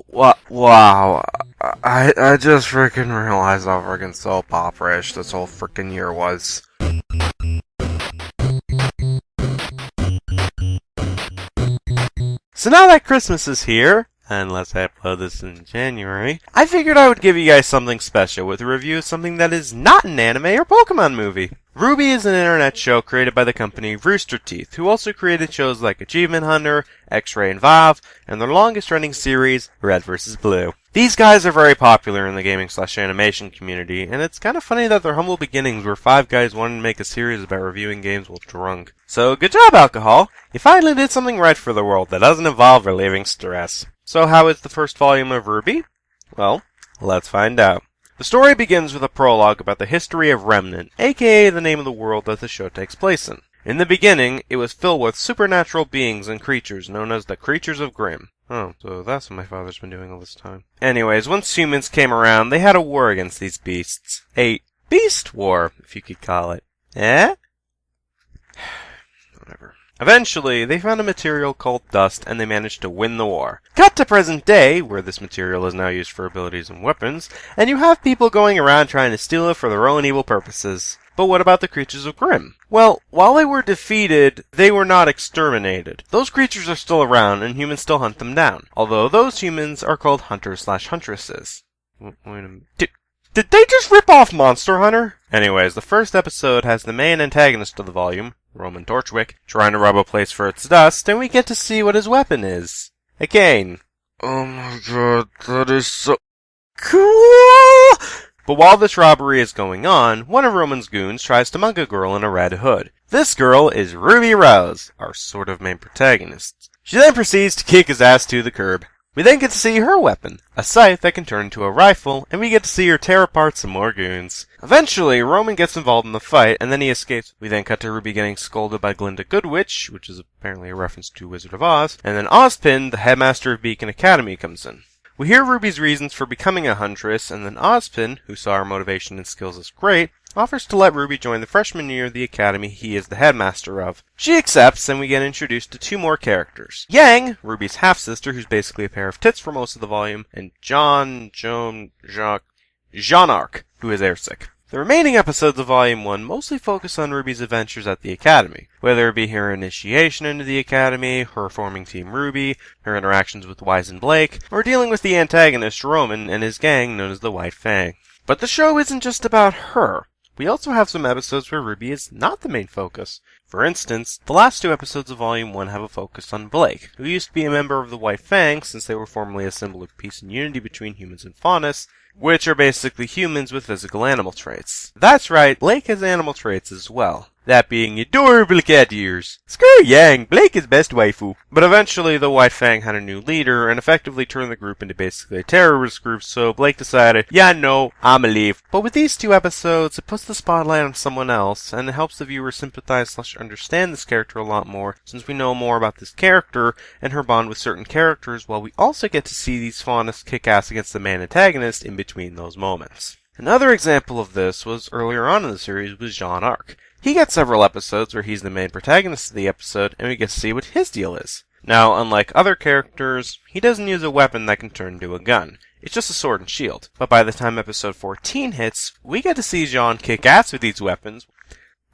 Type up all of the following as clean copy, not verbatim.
Wow. I just freaking realized how freaking soap opera-ish this whole freaking year was. So now that Christmas is here, unless I upload this in January, I figured I would give you guys something special with a review of something that is not an anime or Pokemon movie. RWBY is an internet show created by the company Rooster Teeth, who also created shows like Achievement Hunter, X-Ray and Valve, and their longest running series, Red vs. Blue. These guys are very popular in the gaming/animation community, and it's kind of funny that their humble beginnings were 5 guys wanting to make a series about reviewing games while drunk. So good job, alcohol! You finally did something right for the world that doesn't involve relieving stress. So how is the first volume of RWBY? Well, let's find out. The story begins with a prologue about the history of Remnant, aka the name of the world that the show takes place in. In the beginning, it was filled with supernatural beings and creatures known as the Creatures of Grimm. Oh, so that's what my father's been doing all this time. Anyways, once humans came around, they had a war against these beasts. A beast war, if you could call it. Eh? Whatever. Eventually, they found a material called dust, and they managed to win the war. Cut to present day, where this material is now used for abilities and weapons, and you have people going around trying to steal it for their own evil purposes. But what about the Creatures of Grimm? Well, while they were defeated, they were not exterminated. Those creatures are still around, and humans still hunt them down. Although those humans are called hunters/huntresses. Wait a minute. Did they just rip off Monster Hunter? Anyways, the first episode has the main antagonist of the volume, Roman Torchwick, trying to rob a place for its dust, and we get to see what his weapon is. A cane. Oh my god, that is so cool! But while this robbery is going on, one of Roman's goons tries to mug a girl in a red hood. This girl is Ruby Rose, our sort of main protagonist. She then proceeds to kick his ass to the curb. We then get to see her weapon, a scythe that can turn into a rifle, and we get to see her tear apart some more goons. Eventually, Roman gets involved in the fight, and then he escapes. We then cut to Ruby getting scolded by Glinda Goodwitch, which is apparently a reference to Wizard of Oz, and then Ozpin, the headmaster of Beacon Academy, comes in. We hear Ruby's reasons for becoming a huntress, and then Ozpin, who saw her motivation and skills as great, offers to let Ruby join the freshman year of the academy he is the headmaster of. She accepts, and we get introduced to 2 more characters. Yang, Ruby's half-sister, who's basically a pair of tits for most of the volume, and Jean-Arc, who is airsick. The remaining episodes of Volume 1 mostly focus on Ruby's adventures at the Academy, whether it be her initiation into the Academy, her forming Team RWBY, her interactions with Wise and Blake, or dealing with the antagonist Roman and his gang known as the White Fang. But the show isn't just about her. We also have some episodes where RWBY is not the main focus. For instance, the last 2 episodes of Volume 1 have a focus on Blake, who used to be a member of the White Fang since they were formerly a symbol of peace and unity between humans and Faunus, which are basically humans with physical animal traits. That's right, Blake has animal traits as well. That being adorable cat ears. Screw Yang, Blake is best waifu. But eventually the White Fang had a new leader and effectively turned the group into basically a terrorist group, so Blake decided, yeah, no, I'ma leave. But with these 2 episodes, it puts the spotlight on someone else, and it helps the viewer sympathize/understand this character a lot more, since we know more about this character and her bond with certain characters, while we also get to see these Faunus kick ass against the main antagonist in between those moments. Another example of this was earlier on in the series with Jean-Arc. He gets several episodes where he's the main protagonist of the episode, and we get to see what his deal is. Now, unlike other characters, he doesn't use a weapon that can turn into a gun. It's just a sword and shield. But by the time episode 14 hits, we get to see Jean kick ass with these weapons.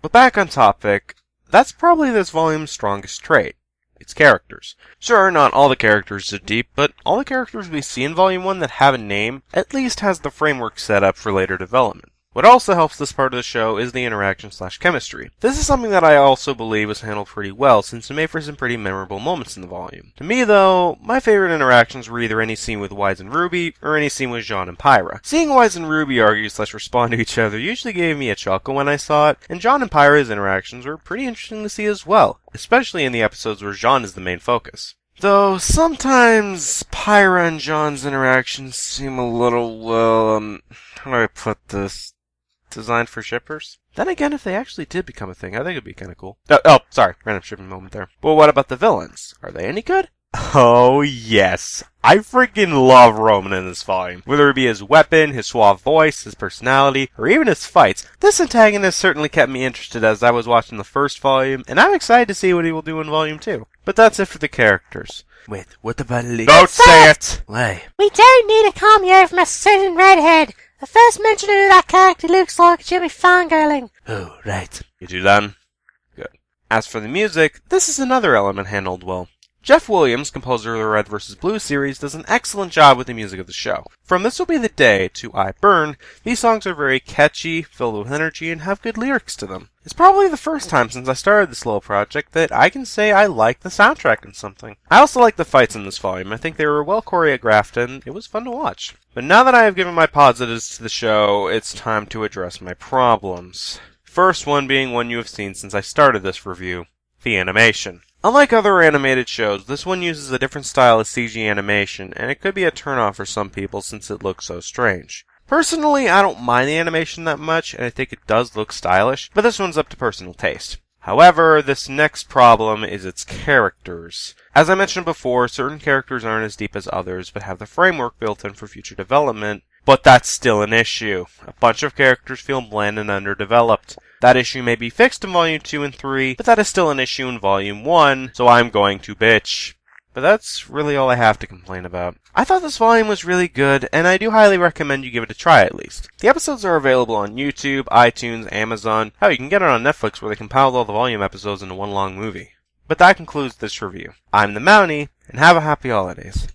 But back on topic, that's probably this volume's strongest trait. Its characters. Sure, not all the characters are deep, but all the characters we see in Volume 1 that have a name at least has the framework set up for later development. What also helps this part of the show is the interaction/chemistry. This is something that I also believe was handled pretty well, since it made for some pretty memorable moments in the volume. To me though, my favorite interactions were either any scene with Wise and RWBY, or any scene with Jean and Pyra. Seeing Wise and RWBY argue/respond to each other usually gave me a chuckle when I saw it, and Jean and Pyra's interactions were pretty interesting to see as well, especially in the episodes where Jean is the main focus. Though sometimes Pyra and Jean's interactions seem a little, how do I put this? Designed for shippers? Then again, if they actually did become a thing, I think it'd be kinda cool. Sorry, random shipping moment there. But what about the villains? Are they any good? Oh yes, I freaking love Roman in this volume. Whether it be his weapon, his suave voice, his personality, or even his fights, this antagonist certainly kept me interested as I was watching the first volume, and I'm excited to see what he will do in volume 2. But that's it for the characters. Wait, what about Lee? Don't say it! Why? We don't need a cameo from a certain redhead. The first mention of who that character looks like should be fangirling. Oh, right. You two done? Good. As for the music, this is another element handled well. Jeff Williams, composer of the Red vs. Blue series, does an excellent job with the music of the show. From This Will Be the Day to I Burn, these songs are very catchy, filled with energy, and have good lyrics to them. It's probably the first time since I started this little project that I can say I like the soundtrack in something. I also like the fights in this volume. I think they were well choreographed and it was fun to watch. But now that I have given my positives to the show, it's time to address my problems. First one being one you have seen since I started this review, the animation. Unlike other animated shows, this one uses a different style of CG animation, and it could be a turnoff for some people since it looks so strange. Personally, I don't mind the animation that much, and I think it does look stylish, but this one's up to personal taste. However, this next problem is its characters. As I mentioned before, certain characters aren't as deep as others, but have the framework built in for future development, but that's still an issue. A bunch of characters feel bland and underdeveloped. That issue may be fixed in Volume 2 and 3, but that is still an issue in Volume 1, so I'm going to bitch. But that's really all I have to complain about. I thought this volume was really good, and I do highly recommend you give it a try at least. The episodes are available on YouTube, iTunes, Amazon. Hell, you can get it on Netflix where they compiled all the volume episodes into one long movie. But that concludes this review. I'm the Mounty, and have a happy holidays.